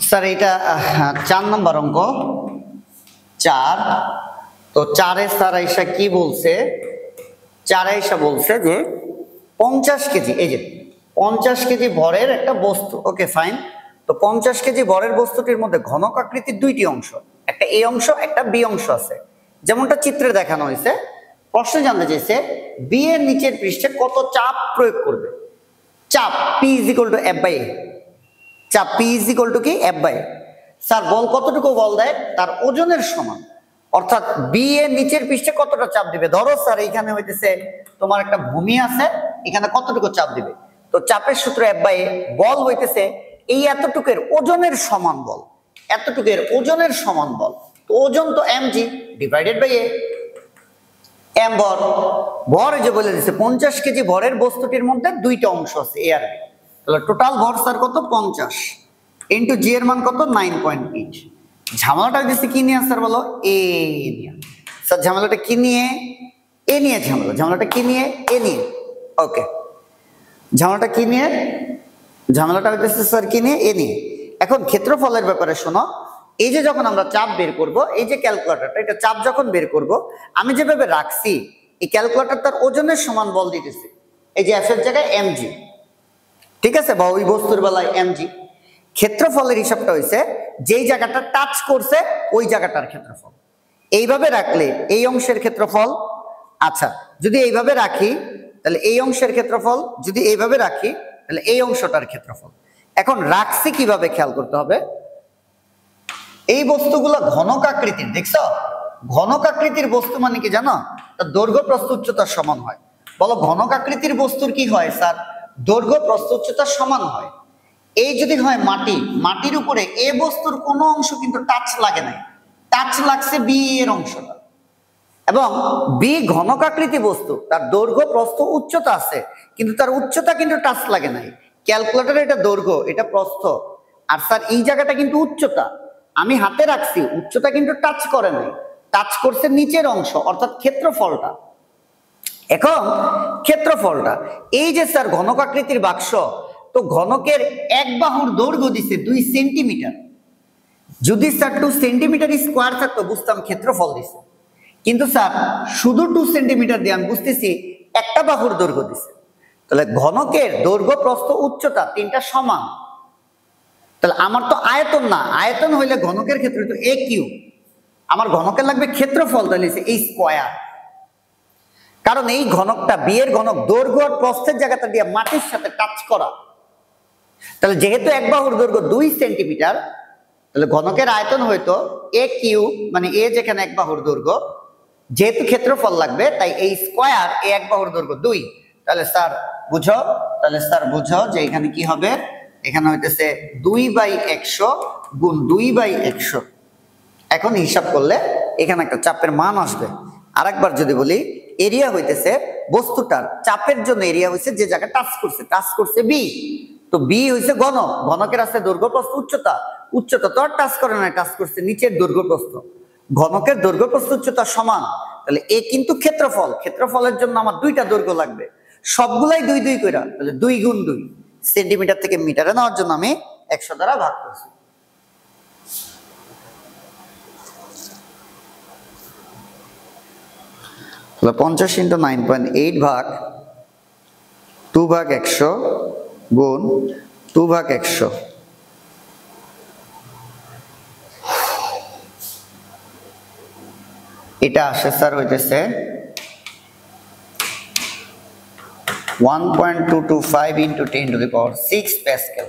Sir এটা 4 নম্বর অঙ্ক 4। তো 4 এ স্যার আয়েশা কি বলছে, 4 আয়েশা বলছে যে 50 কেজি, এই যে 50 কেজি ভরের একটা বস্তু। Okay fine. তো 50 কেজি ভরের বস্তুটির মধ্যে ঘনক আকৃতির দুইটি অংশ, একটা এ অংশ একটা বি অংশ আছে, যেমনটা চিত্রে দেখানো হয়েছে। প্রশ্নে জানতে চাইছে বি এর নিচের পৃষ্ঠে কত চাপ প্রয়োগ করবে। চাপ P is equal to F by A. চাপ পি ইজ ইকুয়াল টু কি এফ বাই এ। স্যার বল কতটুকু বল দেয়, তার ওজনের সমান। অর্থাৎ বি এর নিচের পৃষ্ঠে কতটা চাপ দিবে। ধরো স্যার এইখানে হইতেছে তোমার একটা ভূমি আছে, এখানে কতটুকু চাপ দিবে। তো চাপের সূত্র এফ বাই এ, বল হইতেছে এই এতটুকের ওজনের সমান বল, এতটুকের ওজনের সমান বল। তো ওজন তো M G divided by A, M ভর। ভর যে বলে দিচ্ছে 50 কেজি ভরের বস্তুটির মধ্যে দুইটা অংশ আছে এ আর বি। তাহলে টোটাল ভর স্যার কত 50 ইন্টু জি এর মান কত 9.8। ঝামেলাটা দিচ্ছে কি নিয়ে স্যার বলো, এ নিয়ে। স্যার ঝামেলাটা কি নিয়ে, এ নিয়ে ঝামেলা। ঝামেলাটা কি নিয়ে, এ নিয়ে। ওকে, ঝামেলাটা কি নিয়ে, ঝামেলাটা হইতেছে স্যার কি নিয়ে, এ নিয়ে। এখন ক্ষেত্রফলের ব্যাপারে শোনো, এই যে যখন আমরা চাপ বের করব, এই যে ক্যালকুলেটরটা, এটা চাপ যখন বের করব, আমি যেভাবে রাখছি এই ক্যালকুলেটর তার ওজনের সমান বল দিতেছে। এই যে এফ এর জায়গায় এম জি, ঠিক আছে, বা ওই বস্তুর বেলায় এম জি। ক্ষেত্রফলের হিসাবটা হইছে যেই জায়গাটা টাচ করছে ওই জায়গাটার ক্ষেত্রফল। এইভাবে রাখলে এই অংশের ক্ষেত্রফল, আচ্ছা যদি এইভাবে রাখি তাহলে এই অংশের ক্ষেত্রফল, যদি এইভাবে রাখি তাহলে এই অংশটার ক্ষেত্রফল। এখন রাখছি কিভাবে খেয়াল করতে হবে, এই বস্তুগুলো ঘনক আকৃতির, দেখছো ঘনক আকৃতির বস্তু মানে কি জানো, তার দৈর্ঘ্য প্রস্থ উচ্চতার সমান হয়। বলো ঘনক আকৃতির বস্তুর কি হয় স্যার, দৈর্ঘ্য প্রস্থ উচ্চতার সমান হয়। এই যদি হয় মাটি, মাটির উপরে এ বস্তুর কোনো অংশ কিন্তু টাচ লাগে নাই, টাচ লাগছে বি এর অংশটা। এবং বি ঘনক আকৃতি বস্তু, তার দৈর্ঘ্য প্রস্থ উচ্চতা আছে, কিন্তু তার উচ্চতা কিন্তু টাচ লাগে নাই। ক্যালকুলেটরে এটা দৈর্ঘ্য এটা প্রস্থ, আর স্যার এই জায়গাটা কিন্তু উচ্চতা, আমি হাতে রাখছি, উচ্চতা কিন্তু টাচ করে নাই, টাচ করছে নিচের অংশ অর্থাৎ ক্ষেত্রফলটা। এখন ক্ষেত্রফলটা এই যে স্যার ঘনক আকৃতির বাক্স, তো ঘনকের এক বাহুর দৈর্ঘ্য দিছে 2 সেন্টিমিটার। যদি স্যার 2 সেন্টিমিটার স্কোয়ার থাকতো বুঝতাম ক্ষেত্রফল দিছে, কিন্তু স্যার শুধু 2 সেন্টিমিটার দিয়ে আমি বুঝতেছি একটা বাহুর দৈর্ঘ্য দিছে। তাহলে ঘনকের দৈর্ঘ্য প্রস্থ উচ্চতা তিনটা সমান। তাহলে আমার তো আয়তন না, আয়তন হইলে ঘনকের ক্ষেত্রে তো এ কিউ, আমার ঘনকের লাগবে ক্ষেত্রফল, তাহলে এই স্কোয়ার। কারণ এই ঘনকটা বি এর ঘনক দৈর্ঘ্য আর প্রস্থের জায়গাটা দিয়ে মাটির সাথে টাচ করা। তাহলে যেহেতু এক বাহুর দৈর্ঘ্য 2 সেন্টিমিটার, তাহলে ঘনকের আয়তন হয়তো এ কিউ, মানে এ যেখানে এক বাহুর দৈর্ঘ্য, যেহেতু ক্ষেত্রফল লাগবে তাই এই স্কোয়ার এ এক বাহুর দৈর্ঘ্য 2। তাহলে স্যার বুঝো, তাহলে স্যার বুঝো যে এখানে কি হবে, এখানে হইতেছে 2/100 গুণ 2/100। এখন হিসাব করলে এখানে একটা চাপের মান আসবে। আরেকবার যদি বলি, এরিয়া হইতেছে বস্তুটার চাপের জন্য এরিয়া হইছে যে জায়গা টাচ করছে, টাচ করছে বি। তো বি হইছে ঘনক, ঘনকের আছে দৈর্ঘ্য প্রস্থ উচ্চতা, উচ্চতা তো আর টাচ করে না, টাচ করছে নিচের দৈর্ঘ্য প্রস্থ। ঘনকের দৈর্ঘ্য প্রস্থ উচ্চতা সমান, তাহলে এ কিন্তু ক্ষেত্রফল, ক্ষেত্রফলের জন্য আমার দুইটা দৈর্ঘ্য লাগবে, সবগুলাই 2 2 করে, তাহলে 2 গুণ 2। সেন্টিমিটার থেকে মিটারে নেওয়ার জন্য আমি 100 দ্বারা ভাগ করছি। তাহলে 50 × 9.8 ভাগ 2/100 গুণ 2/100। এটা আসে স্যার হইতেছে 1.225 × 10⁶ প্যাসকেল।